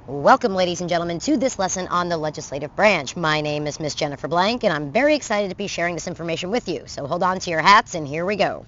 Welcome, ladies and gentlemen, to this lesson on the legislative branch. My name is Miss Jennifer Blank, and I'm very excited to be sharing this information with you. So hold on to your hats, and here we go.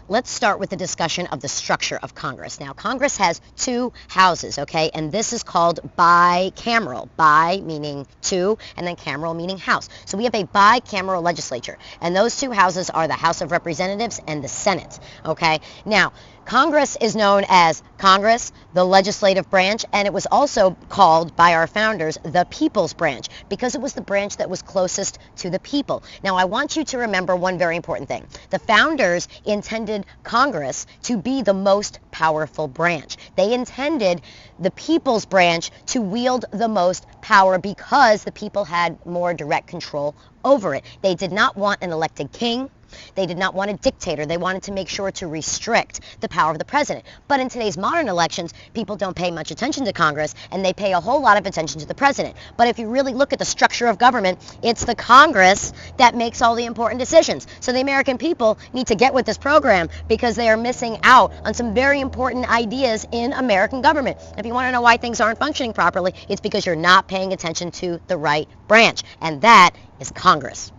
Let's start with the discussion of the structure of Congress. Now, Congress has two houses, okay, and this is called bicameral. Bi meaning two, and then cameral meaning house. So we have a bicameral legislature, and those two houses are the House of Representatives and the Senate, okay? Now, Congress is known as Congress, the legislative branch, and it was also called by our founders the People's Branch because it was the branch that was closest to the people. Now, I want you to remember one very important thing. The founders intended Congress to be the most powerful branch. They intended the People's Branch to wield the most power because the people had more direct control over it. They did not want an elected king. They did not want a dictator. They wanted to make sure to restrict the power of the president. But in today's modern elections, people don't pay much attention to Congress, and they pay a whole lot of attention to the president. But if you really look at the structure of government, it's the Congress that makes all the important decisions. So the American people need to get with this program because they are missing out on some very important ideas in American government. If you want to know why things aren't functioning properly, it's because you're not paying attention to the right branch, and that is Congress.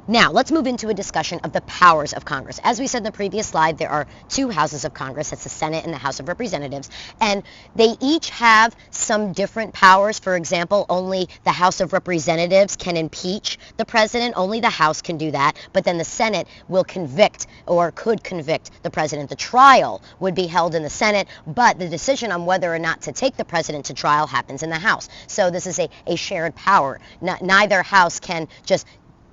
Now, let's move into a discussion of the powers of Congress. As we said in the previous slide, there are two houses of Congress. That's the Senate and the House of Representatives. And they each have some different powers. For example, only the House of Representatives can impeach the president. Only the House can do that. But then the Senate will convict or could convict the president. The trial would be held in the Senate, but the decision on whether or not to take the president to trial happens in the House. So this is a shared power. Neither house can just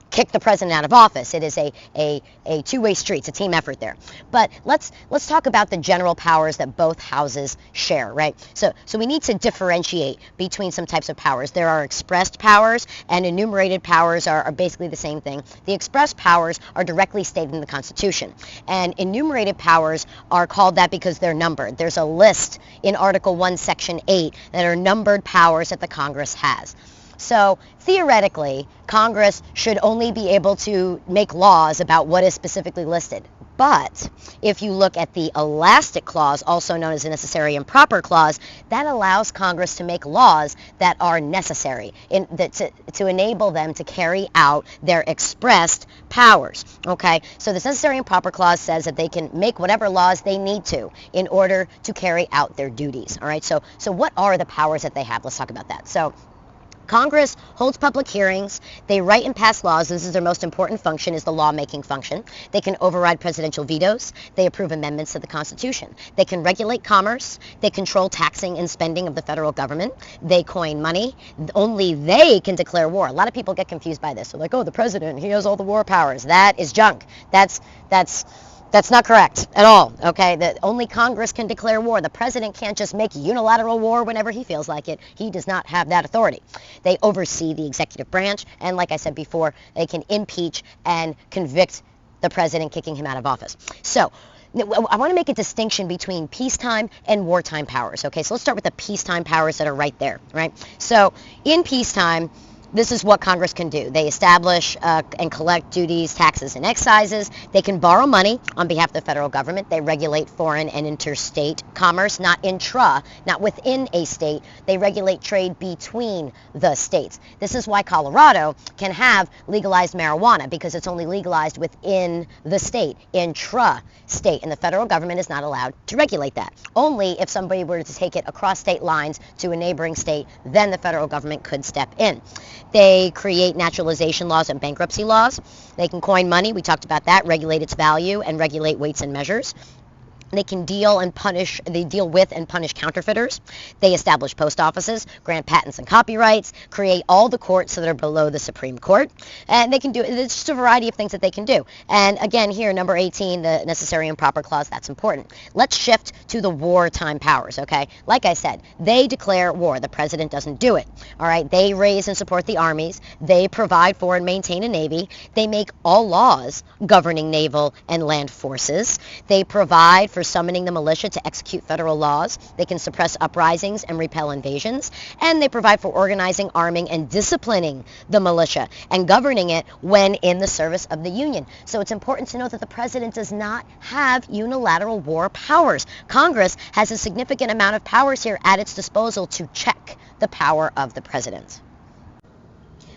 kick the president out of office. It is a two-way street. It's a team effort there. But let's talk about the general powers that both houses share, right? So we need to differentiate between some types of powers. There are expressed powers, and enumerated powers are basically the same thing. The expressed powers are directly stated in the Constitution, and enumerated powers are called that because they're numbered. There's a list in Article 1, Section 8 that are numbered powers that the Congress has. So theoretically, Congress should only be able to make laws about what is specifically listed. But if you look at the elastic clause, also known as the necessary and proper clause, that allows Congress to make laws that are necessary to enable them to carry out their expressed powers. Okay, so this necessary and proper clause says that they can make whatever laws they need to in order to carry out their duties. All right, so what are the powers that they have? Let's talk about that. So Congress holds public hearings. They write and pass laws. This is their most important function, is the lawmaking function. They can override presidential vetoes. They approve amendments to the Constitution. They can regulate commerce. They control taxing and spending of the federal government. They coin money. Only they can declare war. A lot of people get confused by this. They're like, oh, the president, he has all the war powers. That is junk. That's not correct at all, okay? That only Congress can declare war. The president can't just make unilateral war whenever he feels like it. He does not have that authority. They oversee the executive branch, and like I said before, they can impeach and convict the president, kicking him out of office. So I want to make a distinction between peacetime and wartime powers, okay? So let's start with the peacetime powers that are right there, right? So in peacetime, this is what Congress can do. They establish and collect duties, taxes, and excises. They can borrow money on behalf of the federal government. They regulate foreign and interstate commerce, not within a state. They regulate trade between the states. This is why Colorado can have legalized marijuana, because it's only legalized within the state, intra-state, and the federal government is not allowed to regulate that. Only if somebody were to take it across state lines to a neighboring state, then the federal government could step in. They create naturalization laws and bankruptcy laws. They can coin money. We talked about that, regulate its value, and regulate weights and measures. They can deal with and punish counterfeiters. They establish post offices, grant patents and copyrights, create all the courts that are below the Supreme Court. And they can do, it's just a variety of things that they can do. And again, here, number 18, the necessary and proper clause, that's important. Let's shift to the wartime powers, okay? Like I said, they declare war. The president doesn't do it, all right? They raise and support the armies. They provide for and maintain a navy. They make all laws governing naval and land forces. They provide for for summoning the militia to execute federal laws. They can suppress uprisings and repel invasions. And they provide for organizing, arming, and disciplining the militia and governing it when in the service of the Union. So it's important to note that the president does not have unilateral war powers. Congress has a significant amount of powers here at its disposal to check the power of the president.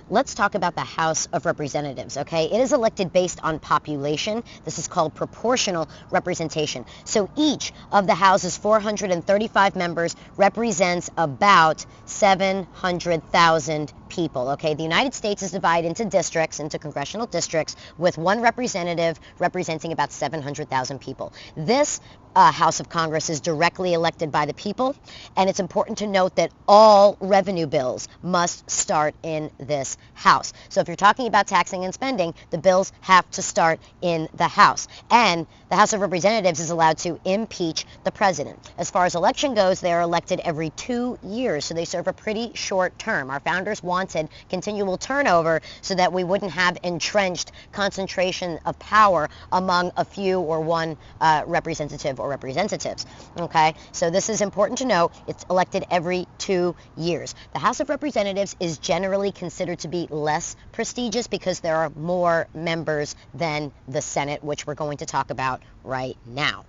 Let's talk about the House of Representatives, okay? It is elected based on population. This is called proportional representation. So each of the House's 435 members represents about 700,000 people, okay? The United States is divided into districts, into congressional districts, with one representative representing about 700,000 people. This House of Congress is directly elected by the people, and it's important to note that all revenue bills must start in this House. So if you're talking about taxing and spending, the bills have to start in the House. And the House of Representatives is allowed to impeach the president. As far as election goes, they are elected every 2 years, so they serve a pretty short term. Our founders wanted continual turnover so that we wouldn't have entrenched concentration of power among a few or one representative or representatives. Okay, so this is important to know. It's elected every 2 years. The House of Representatives is generally considered to be less prestigious because there are more members than the Senate, which we're going to talk about right now.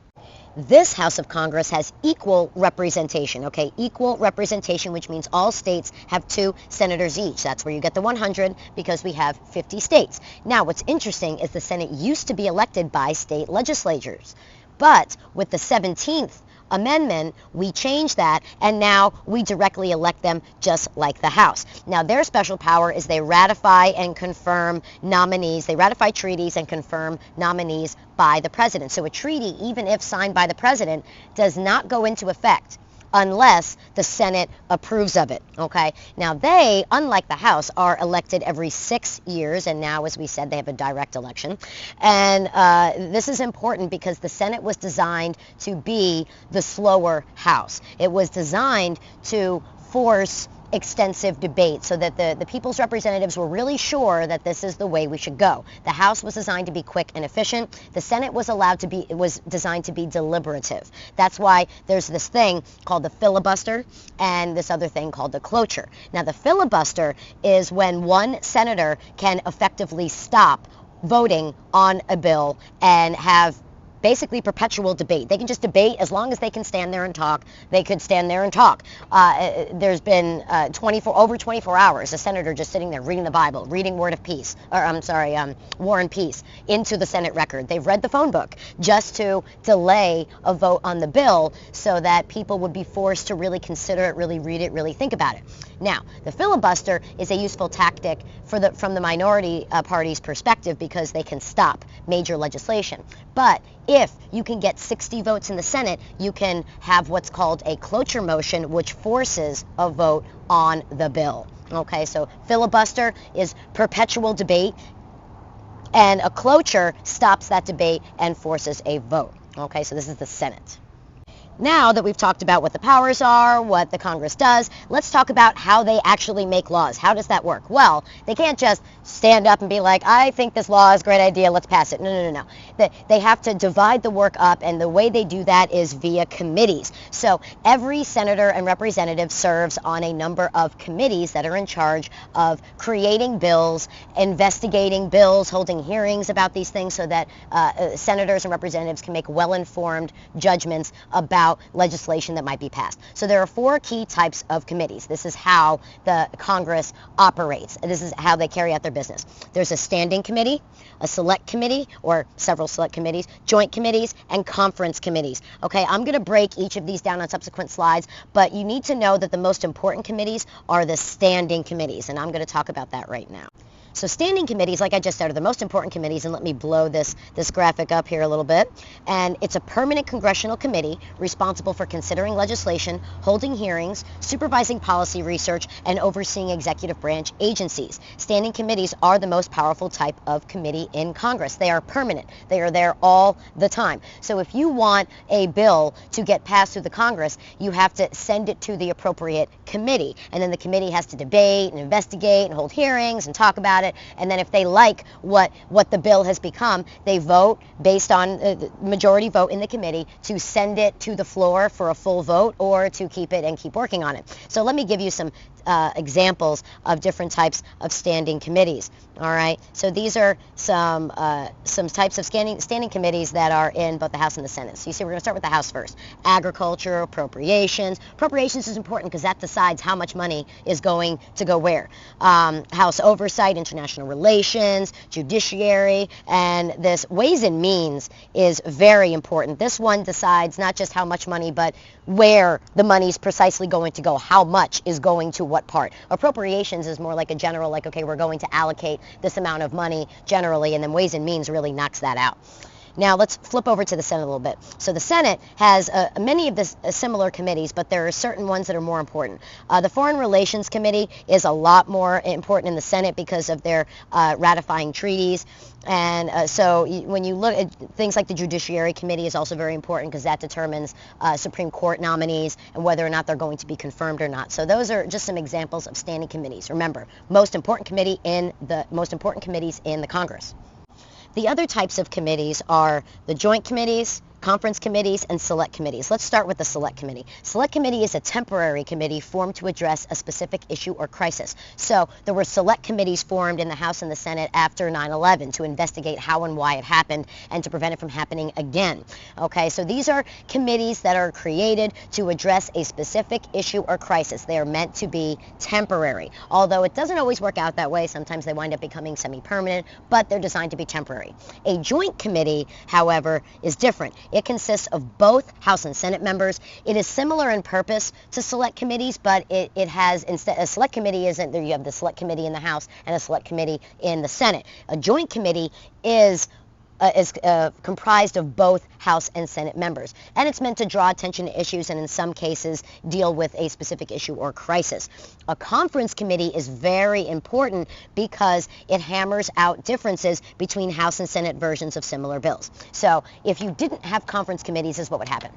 This House of Congress has equal representation, okay? Equal representation, which means all states have 2 senators each. That's where you get the 100 because we have 50 states. Now, what's interesting is the Senate used to be elected by state legislatures. But with the 17th Amendment, we changed that, and now we directly elect them just like the House. Now, their special power is they ratify and confirm nominees. They ratify treaties and confirm nominees by the president. So a treaty, even if signed by the president, does not go into effect unless the Senate approves of it, okay? Now, they, unlike the House, are elected every 6 years, and now, as we said, they have a direct election. And this is important because the Senate was designed to be the slower House. It was designed to force extensive debate so that the people's representatives were really sure that this is the way we should go. The House was designed to be quick and efficient. The Senate was designed to be deliberative. That's why there's this thing called the filibuster and this other thing called the cloture. Now, the filibuster is when one senator can effectively stop voting on a bill and have basically perpetual debate. They can just debate as long as they can stand there and talk. They could stand there and talk. There's been over 24 hours, a senator just sitting there reading the Bible, reading War and Peace into the Senate record. They've read the phone book just to delay a vote on the bill so that people would be forced to really consider it, really read it, really think about it. Now, the filibuster is a useful tactic from the minority party's perspective because they can stop major legislation. But if you can get 60 votes in the Senate, you can have what's called a cloture motion, which forces a vote on the bill. Okay, so filibuster is perpetual debate, and a cloture stops that debate and forces a vote. Okay, so this is the Senate. Now that we've talked about what the powers are, what the Congress does, let's talk about how they actually make laws. How does that work? Well, they can't just stand up and be like, I think this law is a great idea, let's pass it. No. They have to divide the work up, and the way they do that is via committees. So every senator and representative serves on a number of committees that are in charge of creating bills, investigating bills, holding hearings about these things so that senators and representatives can make well-informed judgments about legislation that might be passed. So there are 4 key types of committees. This is how the Congress operates. This is how they carry out their business. There's a standing committee, a select committee, or several select committees, joint committees, and conference committees. Okay, I'm going to break each of these down on subsequent slides, but you need to know that the most important committees are the standing committees, and I'm going to talk about that right now. So standing committees, like I just said, are the most important committees, and let me blow this graphic up here a little bit. And it's a permanent congressional committee responsible for considering legislation, holding hearings, supervising policy research, and overseeing executive branch agencies. Standing committees are the most powerful type of committee in Congress. They are permanent. They are there all the time. So if you want a bill to get passed through the Congress, you have to send it to the appropriate committee. And then the committee has to debate and investigate and hold hearings and talk about it it, and then if they like what the bill has become, they vote based on the majority vote in the committee to send it to the floor for a full vote or to keep it and keep working on it. So let me give you some examples of different types of standing committees. All right, so these are some types of standing committees that are in both the House and the Senate. So you see, we're going to start with the House first. Agriculture, appropriations. Appropriations is important because that decides how much money is going to go where. House oversight, international relations, judiciary, and this Ways and Means is very important. This one decides not just how much money, but where the money is precisely going to go, how much is going to what part. Appropriations is more like a general, like, okay, we're going to allocate this amount of money generally, and then Ways and Means really knocks that out. Now let's flip over to the Senate a little bit. So the Senate has many of the similar committees, but there are certain ones that are more important. The Foreign Relations Committee is a lot more important in the Senate because of their ratifying treaties. And so when you look at things like the Judiciary Committee is also very important because that determines Supreme Court nominees and whether or not they're going to be confirmed or not. So those are just some examples of standing committees. Remember, most important committees in the Congress. The other types of committees are the joint committees, conference committees, and select committees. Let's start with the select committee. Select committee is a temporary committee formed to address a specific issue or crisis. So there were select committees formed in the House and the Senate after 9/11 to investigate how and why it happened and to prevent it from happening again. Okay, so these are committees that are created to address a specific issue or crisis. They are meant to be temporary. Although it doesn't always work out that way. Sometimes they wind up becoming semi-permanent, but they're designed to be temporary. A joint committee, however, is different. It consists of both House and Senate members. It is similar in purpose to select committees, but it has, instead, a select committee isn't there. You have the select committee in the House and a select committee in the Senate. A joint committee is comprised of both House and Senate members. And it's meant to draw attention to issues and in some cases deal with a specific issue or crisis. A conference committee is very important because it hammers out differences between House and Senate versions of similar bills. So if you didn't have conference committees, this is what would happen.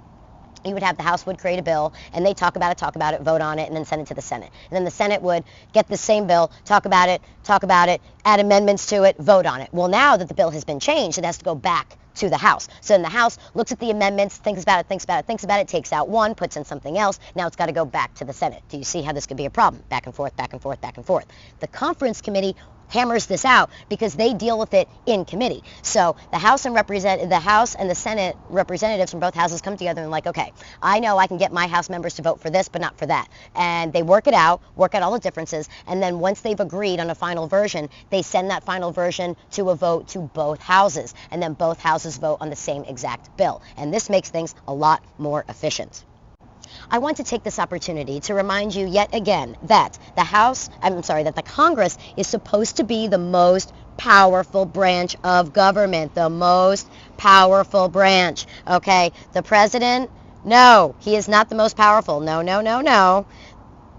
You would have the House would create a bill, and they talk about it, vote on it, and then send it to the Senate. And then the Senate would get the same bill, talk about it, add amendments to it, vote on it. Well, now that the bill has been changed, it has to go back to the House. So then the House looks at the amendments, thinks about it, takes out one, puts in something else. Now it's got to go back to the Senate. Do you see how this could be a problem? Back and forth, back and forth, back and forth. The conference committee hammers this out because they deal with it in committee. So the House and the Senate representatives from both houses come together and like, okay, I know I can get my House members to vote for this, but not for that. And they work out all the differences, and then once they've agreed on a final version, they send that final version to a vote to both houses, and then both houses vote on the same exact bill. And this makes things a lot more efficient. I want to take this opportunity to remind you yet again that the Congress is supposed to be the most powerful branch of government, the most powerful branch, okay? The president, no, he is not the most powerful. No, no, no, no.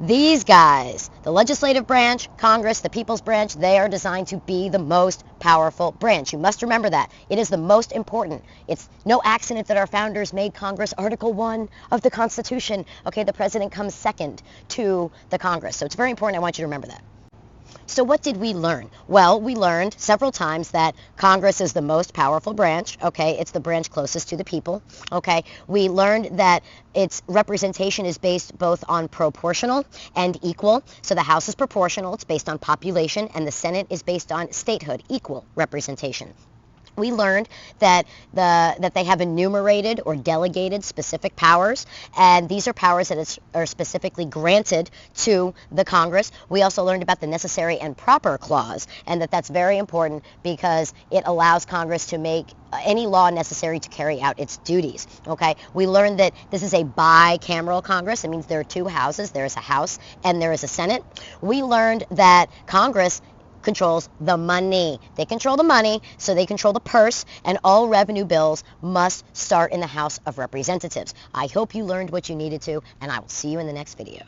These guys, the legislative branch, Congress, the people's branch, they are designed to be the most powerful branch. You must remember that. It is the most important. It's no accident that our founders made Congress Article 1 of the Constitution. Okay, the president comes second to the Congress. So it's very important. I want you to remember that. So what did we learn? Well, we learned several times that Congress is the most powerful branch, okay? It's the branch closest to the people, okay? We learned that its representation is based both on proportional and equal. So the House is proportional, it's based on population, and the Senate is based on statehood, equal representation. We learned that they have enumerated or delegated specific powers, and these are powers that are specifically granted to the Congress. We also learned about the necessary and proper clause, and that's very important because it allows Congress to make any law necessary to carry out its duties. Okay, we learned that this is a bicameral Congress. It means there are two houses. There is a House and there is a Senate. We learned that Congress controls the money. They control the money, so they control the purse, and all revenue bills must start in the House of Representatives. I hope you learned what you needed to, and I will see you in the next video.